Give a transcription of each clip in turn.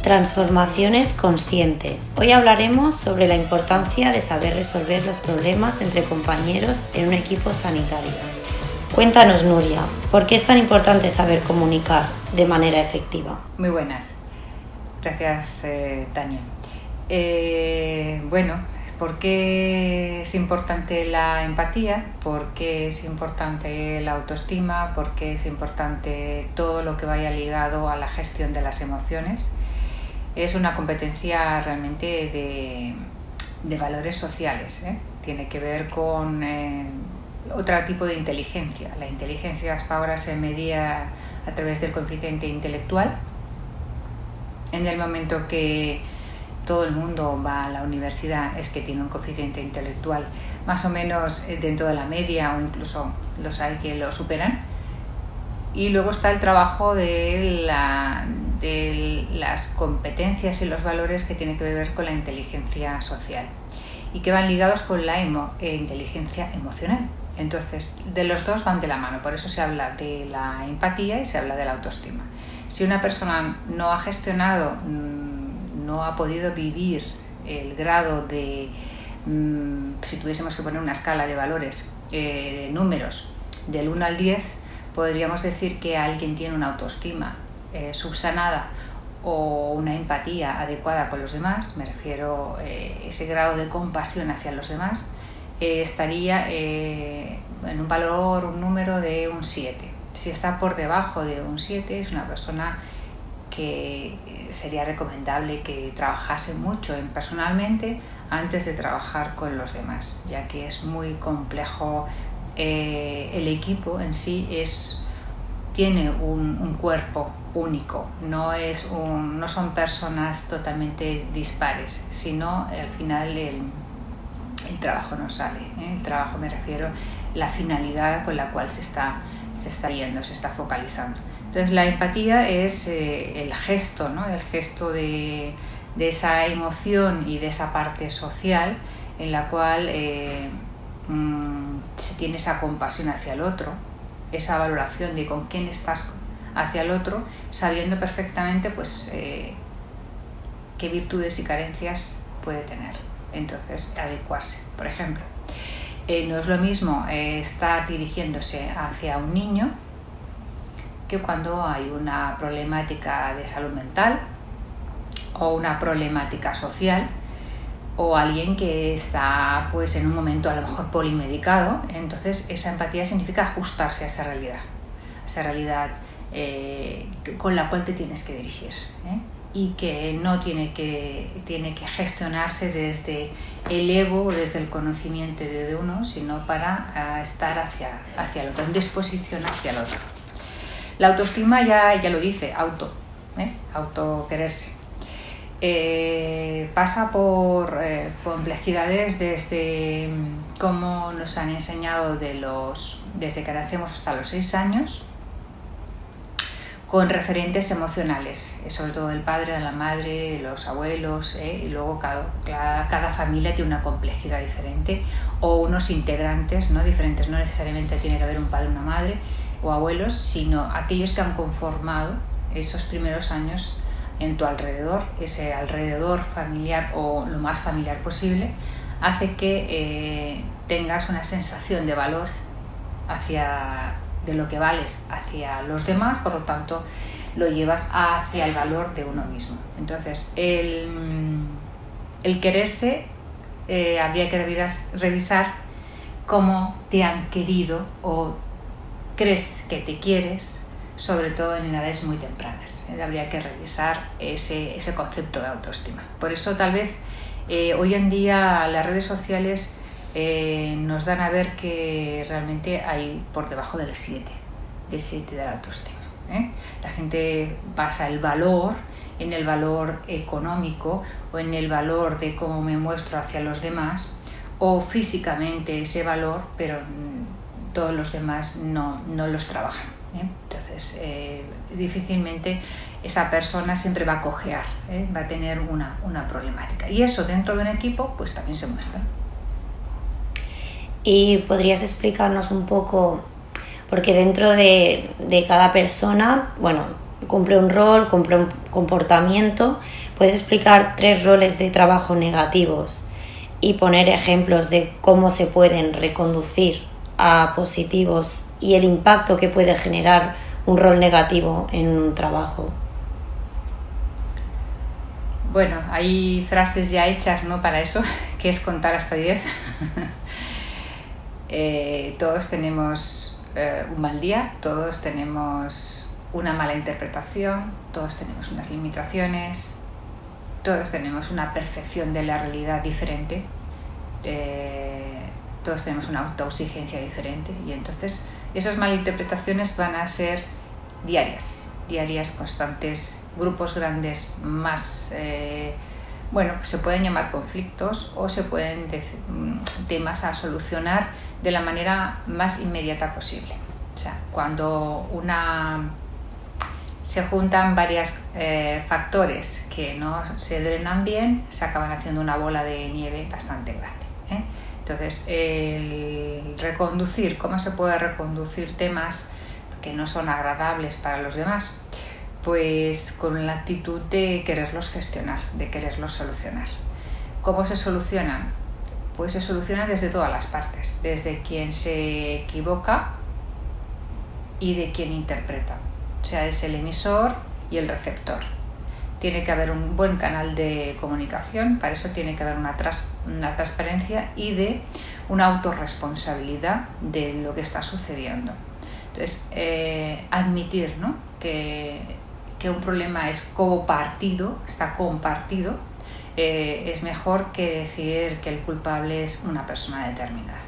Transformaciones conscientes. Hoy hablaremos sobre la importancia de saber resolver los problemas entre compañeros en un equipo sanitario. Cuéntanos, Nuria, ¿por qué es tan importante saber comunicar de manera efectiva? Muy buenas. Gracias, Tania. ¿Por qué es importante la empatía? ¿Por qué es importante la autoestima? ¿Por qué es importante todo lo que vaya ligado a la gestión de las emociones? Es una competencia realmente de valores sociales, ¿eh? Tiene que ver con otro tipo de inteligencia. La inteligencia hasta ahora se medía a través del coeficiente intelectual. En el momento que todo el mundo va a la universidad es que tiene un coeficiente intelectual más o menos dentro de la media, o incluso los hay que lo superan. Y luego está el trabajo de las competencias y los valores que tienen que ver con la inteligencia social y que van ligados con la inteligencia emocional. Entonces, de los dos van de la mano, por eso se habla de la empatía y se habla de la autoestima. Si una persona no ha gestionado, no ha podido vivir el grado de, si tuviésemos que poner una escala de valores, números, del 1 al 10, podríamos decir que alguien tiene una autoestima subsanada o una empatía adecuada con los demás, me refiero a ese grado de compasión hacia los demás, estaría en un número de un 7. Si está por debajo de un 7, es una persona que sería recomendable que trabajase mucho personalmente antes de trabajar con los demás, ya que es muy complejo. El equipo en sí tiene un cuerpo único, no son personas totalmente dispares, sino al final el trabajo no sale, ¿eh? El trabajo, me refiero a la finalidad con la cual se está yendo, se está focalizando. Entonces la empatía es el gesto, ¿no? El gesto de esa emoción y de esa parte social en la cual se tiene esa compasión hacia el otro, esa valoración de con quién estás hacia el otro, sabiendo perfectamente pues qué virtudes y carencias puede tener. Entonces, adecuarse. Por ejemplo, no es lo mismo estar dirigiéndose hacia un niño que cuando hay una problemática de salud mental o una problemática social, o alguien que está pues en un momento a lo mejor polimedicado. Entonces esa empatía significa ajustarse a esa realidad con la cual te tienes que dirigir, ¿eh? Y que no tiene que gestionarse desde el ego o desde el conocimiento de uno, sino para estar hacia el otro, en disposición hacia el otro. La autoestima ya lo dice, auto quererse. Pasa por complejidades desde cómo nos han enseñado desde que nacemos hasta los 6 años, con referentes emocionales, sobre todo el padre, la madre, los abuelos, y luego cada familia tiene una complejidad diferente, o unos integrantes, ¿no? Diferentes. No necesariamente tiene que haber un padre, una madre o abuelos, sino aquellos que han conformado esos primeros años en tu alrededor. Ese alrededor familiar, o lo más familiar posible, hace que tengas una sensación de valor de lo que vales hacia los demás, por lo tanto lo llevas hacia el valor de uno mismo. Entonces el quererse, habría que revisar cómo te han querido o crees que te quieres, sobre todo en edades muy tempranas. Habría que revisar ese concepto de autoestima. Por eso tal vez hoy en día las redes sociales nos dan a ver que realmente hay por debajo del 7 de la autoestima, ¿eh? La gente basa el valor en el valor económico o en el valor de cómo me muestro hacia los demás, o físicamente ese valor, pero todos los demás no los trabajan, ¿eh? Entonces difícilmente esa persona siempre va a cojear, ¿eh? Va a tener una problemática, y eso dentro de un equipo pues también se muestra. ¿Y podrías explicarnos un poco, porque dentro de cada persona, bueno, cumple un rol, cumple un comportamiento. ¿Puedes explicar 3 roles de trabajo negativos y poner ejemplos de cómo se pueden reconducir a positivos y el impacto que puede generar un rol negativo en un trabajo? Bueno, hay frases ya hechas, ¿no?, para eso, que es contar hasta 10. Todos tenemos un mal día, todos tenemos una mala interpretación, todos tenemos unas limitaciones, todos tenemos una percepción de la realidad diferente, todos tenemos una autoexigencia diferente, y entonces esas malinterpretaciones van a ser diarias, constantes, grupos grandes más, se pueden llamar conflictos o se pueden decir temas a solucionar de la manera más inmediata posible. O sea, cuando se juntan varios factores que no se drenan bien, se acaban haciendo una bola de nieve bastante grande, ¿eh? Entonces, el reconducir, ¿cómo se puede reconducir temas que no son agradables para los demás? Pues con la actitud de quererlos gestionar, de quererlos solucionar. ¿Cómo se solucionan? Pues se solucionan desde todas las partes, desde quien se equivoca y de quien interpreta. O sea, es el emisor y el receptor. Tiene que haber un buen canal de comunicación, para eso tiene que haber una transparencia y de una autorresponsabilidad de lo que está sucediendo. Entonces, admitir, ¿no?, que un problema es compartido, está compartido, es mejor que decir que el culpable es una persona determinada.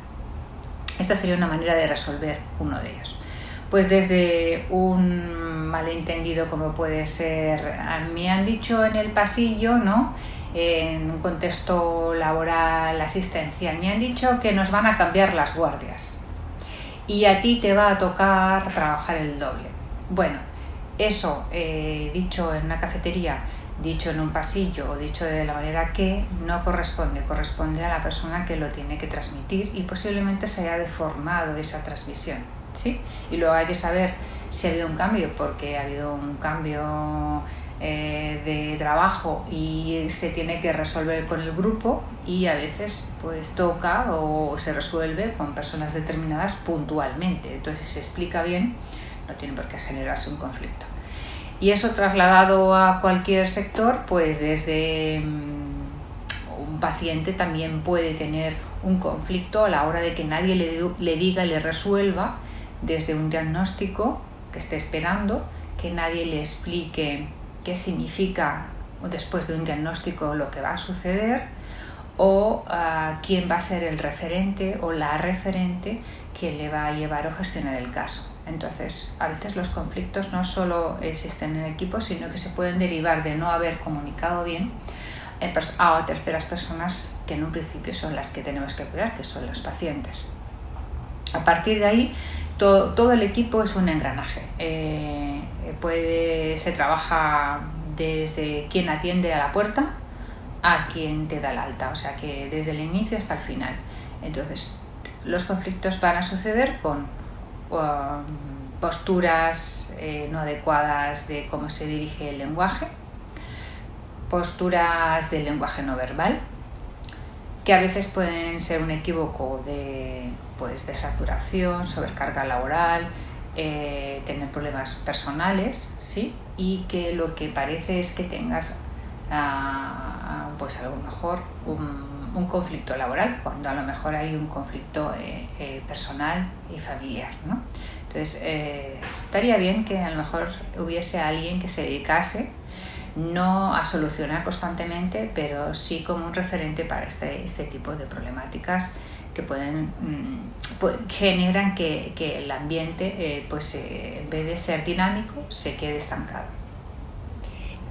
Esta sería una manera de resolver uno de ellos. Pues desde un malentendido, como puede ser, me han dicho en el pasillo, ¿no?, en un contexto laboral asistencial, me han dicho que nos van a cambiar las guardias y a ti te va a tocar trabajar el doble. Bueno, eso dicho en una cafetería, dicho en un pasillo o dicho de la manera que no corresponde a la persona que lo tiene que transmitir, y posiblemente se haya deformado esa transmisión, ¿sí? Y luego hay que saber si ha habido un cambio, porque ha habido un cambio de trabajo y se tiene que resolver con el grupo, y a veces pues toca o se resuelve con personas determinadas puntualmente. Entonces, si se explica bien, no tiene por qué generarse un conflicto. Y eso trasladado a cualquier sector, pues desde un paciente también puede tener un conflicto a la hora de que nadie le diga, le resuelva desde un diagnóstico que esté esperando, que nadie le explique qué significa después de un diagnóstico lo que va a suceder, o quién va a ser el referente o la referente que le va a llevar o gestionar el caso. Entonces, a veces los conflictos no solo existen en equipos, sino que se pueden derivar de no haber comunicado bien a terceras personas, que en un principio son las que tenemos que cuidar, que son los pacientes. A partir de ahí, todo el equipo es un engranaje. Se trabaja desde quien atiende a la puerta a quien te da el alta, o sea que desde el inicio hasta el final. Entonces, los conflictos van a suceder con posturas no adecuadas de cómo se dirige el lenguaje, posturas del lenguaje no verbal, que a veces pueden ser un equívoco de saturación, sobrecarga laboral, tener problemas personales, ¿sí? Y que lo que parece es que tengas a lo mejor un conflicto laboral, cuando a lo mejor hay un conflicto personal y familiar, ¿no? Entonces, estaría bien que a lo mejor hubiese alguien que se dedicase no a solucionar constantemente, pero sí como un referente para este tipo de problemáticas que generan que el ambiente, en vez de ser dinámico, se quede estancado.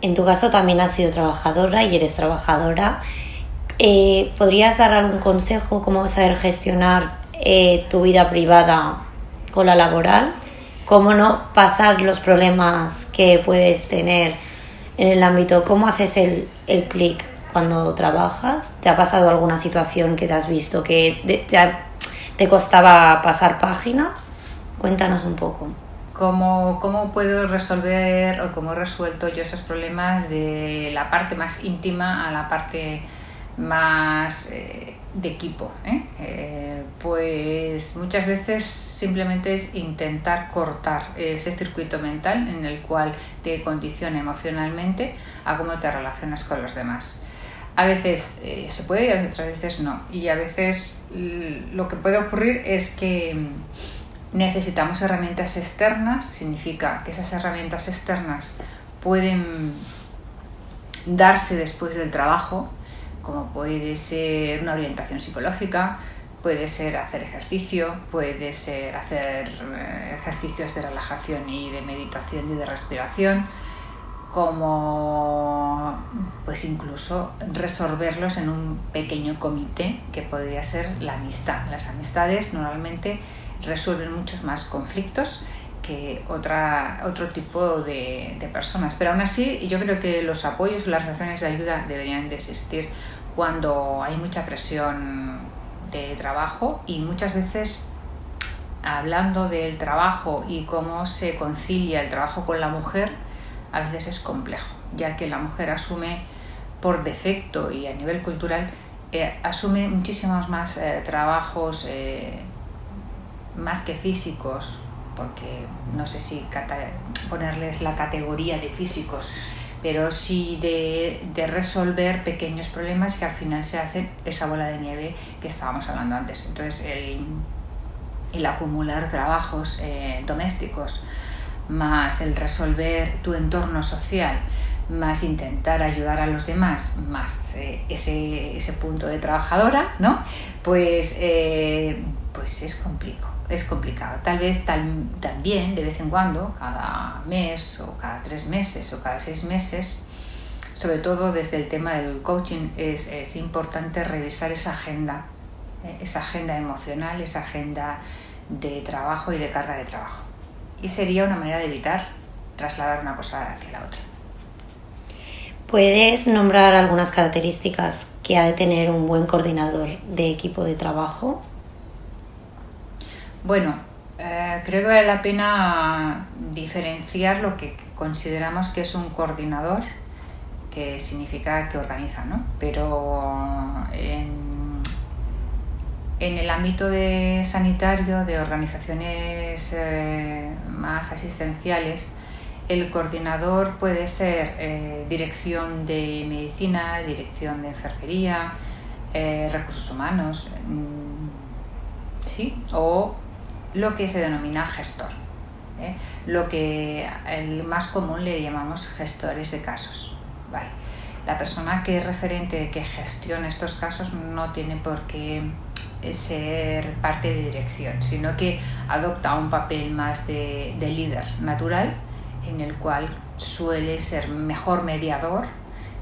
En tu caso también has sido trabajadora y eres trabajadora. ¿Podrías dar algún consejo cómo saber gestionar tu vida privada con la laboral? ¿Cómo no pasar los problemas que puedes tener en el ámbito? ¿Cómo haces el clic cuando trabajas? ¿Te ha pasado alguna situación que te has visto que te costaba pasar página? Cuéntanos un poco. ¿Cómo puedo resolver o cómo he resuelto yo esos problemas de la parte más íntima a la parte más de equipo? Pues muchas veces simplemente es intentar cortar ese circuito mental en el cual te condiciona emocionalmente a cómo te relacionas con los demás. A veces se puede y a veces no. Y a veces lo que puede ocurrir es que necesitamos herramientas externas. Significa que esas herramientas externas pueden darse después del trabajo, como puede ser una orientación psicológica, puede ser hacer ejercicio, puede ser hacer ejercicios de relajación y de meditación y de respiración, como pues incluso resolverlos en un pequeño comité, que podría ser la amistad. Las amistades normalmente resuelven muchos más conflictos que otro tipo de personas, pero aún así yo creo que los apoyos y las relaciones de ayuda deberían de existir cuando hay mucha presión de trabajo. Y muchas veces, hablando del trabajo y cómo se concilia el trabajo con la mujer, a veces es complejo, ya que la mujer asume por defecto y a nivel cultural asume muchísimos más trabajos más que físicos, porque no sé si ponerles la categoría de físicos, pero sí de resolver pequeños problemas que al final se hacen esa bola de nieve que estábamos hablando antes. Entonces el acumular trabajos domésticos, más el resolver tu entorno social, más intentar ayudar a los demás, más ese punto de trabajadora, ¿no? Pues es complicado. Tal vez también de vez en cuando, cada mes o cada 3 meses o cada 6 meses, sobre todo desde el tema del coaching, es importante revisar esa agenda emocional, esa agenda de trabajo y de carga de trabajo. Y sería una manera de evitar trasladar una cosa hacia la otra. ¿Puedes nombrar algunas características que ha de tener un buen coordinador de equipo de trabajo? Bueno, creo que vale la pena diferenciar lo que consideramos que es un coordinador, que significa que organiza, ¿no? Pero en el ámbito sanitario, de organizaciones más asistenciales, el coordinador puede ser dirección de medicina, dirección de enfermería, recursos humanos, ¿sí? O lo que se denomina gestor, lo que el más común le llamamos gestores de casos, ¿vale? La persona que es referente, que gestiona estos casos, no tiene por qué ser parte de dirección, sino que adopta un papel más de líder natural, en el cual suele ser mejor mediador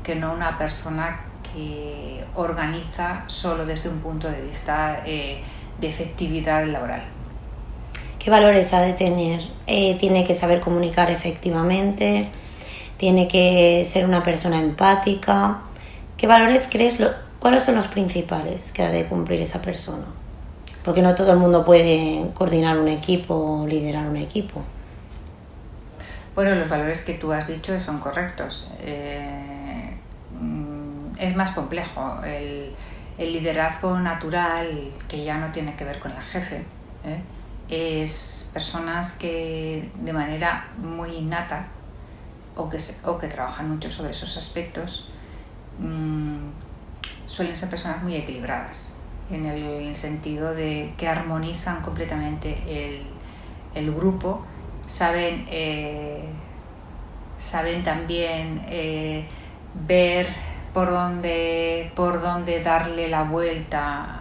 que no una persona que organiza solo desde un punto de vista de efectividad laboral. ¿Qué valores ha de tener? ¿Tiene que saber comunicar efectivamente? ¿Tiene que ser una persona empática? ¿Qué valores crees? ¿Cuáles son los principales que ha de cumplir esa persona? Porque no todo el mundo puede coordinar un equipo o liderar un equipo. Bueno, los valores que tú has dicho son correctos. Es más complejo. El liderazgo natural, que ya no tiene que ver con el jefe, es personas que de manera muy innata o que trabajan mucho sobre esos aspectos, suelen ser personas muy equilibradas, en el sentido de que armonizan completamente el grupo. Saben también ver por dónde darle la vuelta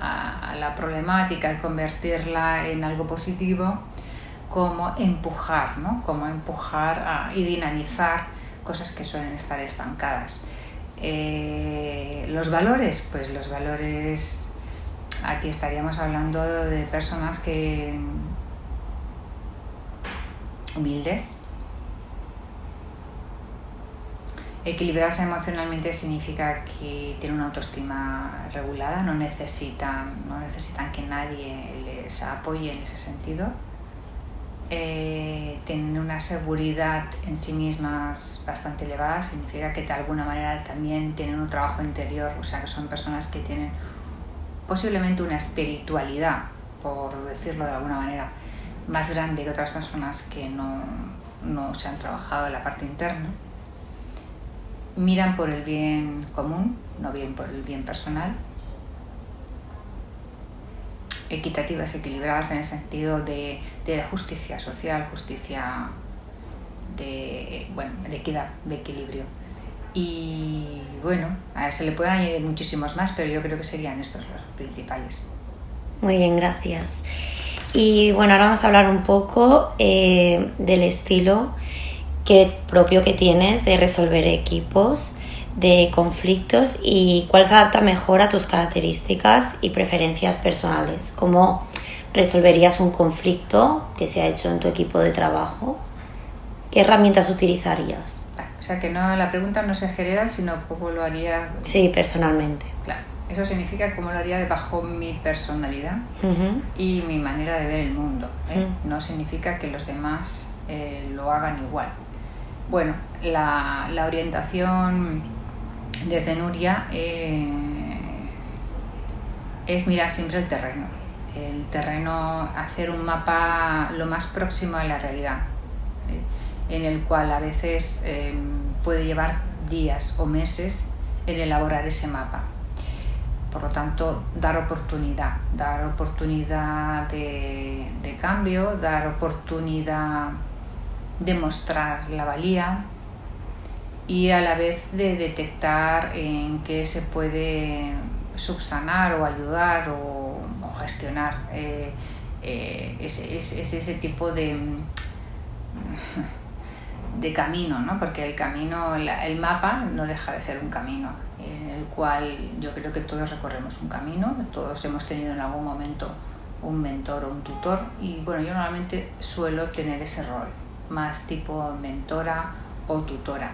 a la problemática y convertirla en algo positivo, cómo empujar, ¿no? Cómo empujar y dinamizar cosas que suelen estar estancadas. Los valores, pues los valores, aquí estaríamos hablando de personas que humildes. Equilibrarse emocionalmente significa que tienen una autoestima regulada, no necesitan que nadie les apoye en ese sentido. tienen una seguridad en sí mismas bastante elevada, significa que de alguna manera también tienen un trabajo interior, o sea que son personas que tienen posiblemente una espiritualidad, por decirlo de alguna manera, más grande que otras personas que no se han trabajado en la parte interna. Miran por el bien común, no bien por el bien personal. Equitativas, equilibradas en el sentido de la justicia social, justicia de equidad, de equilibrio. Y bueno, a ver, se le pueden añadir muchísimos más, pero yo creo que serían estos los principales. Muy bien, gracias. Y bueno, ahora vamos a hablar un poco del estilo propio que tienes de resolver equipos, de conflictos y cuál se adapta mejor a tus características y preferencias personales. ¿Cómo resolverías un conflicto que se ha hecho en tu equipo de trabajo? ¿Qué herramientas utilizarías? O sea que no, la pregunta no es general, sino cómo lo haría. Sí, personalmente. Claro, eso significa cómo lo haría bajo mi personalidad y mi manera de ver el mundo. No significa que los demás lo hagan igual. Bueno, la orientación desde Nuria es mirar siempre el terreno, hacer un mapa lo más próximo a la realidad, en el cual a veces puede llevar días o meses el elaborar ese mapa. Por lo tanto, dar oportunidad de cambio, dar oportunidad de mostrar la valía y a la vez de detectar en qué se puede subsanar o ayudar o gestionar ese tipo de camino, ¿no? Porque el camino, el mapa no deja de ser un camino en el cual yo creo que todos recorremos un camino, todos hemos tenido en algún momento un mentor o un tutor y bueno, yo normalmente suelo tener ese rol, más tipo mentora o tutora,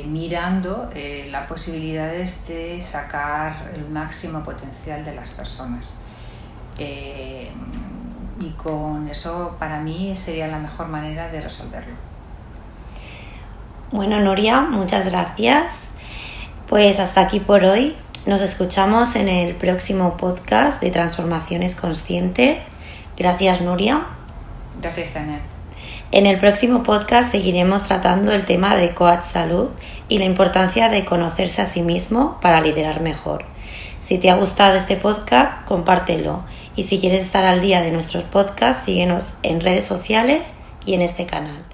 mirando las posibilidades de sacar el máximo potencial de las personas. Y con eso para mí sería la mejor manera de resolverlo. Bueno, Nuria, muchas gracias. Pues hasta aquí por hoy. Nos escuchamos en el próximo podcast de Transformaciones Conscientes. Gracias, Nuria. Gracias, Tania. En el próximo podcast seguiremos tratando el tema de Coach Salud y la importancia de conocerse a sí mismo para liderar mejor. Si te ha gustado este podcast, compártelo. Y si quieres estar al día de nuestros podcasts, síguenos en redes sociales y en este canal.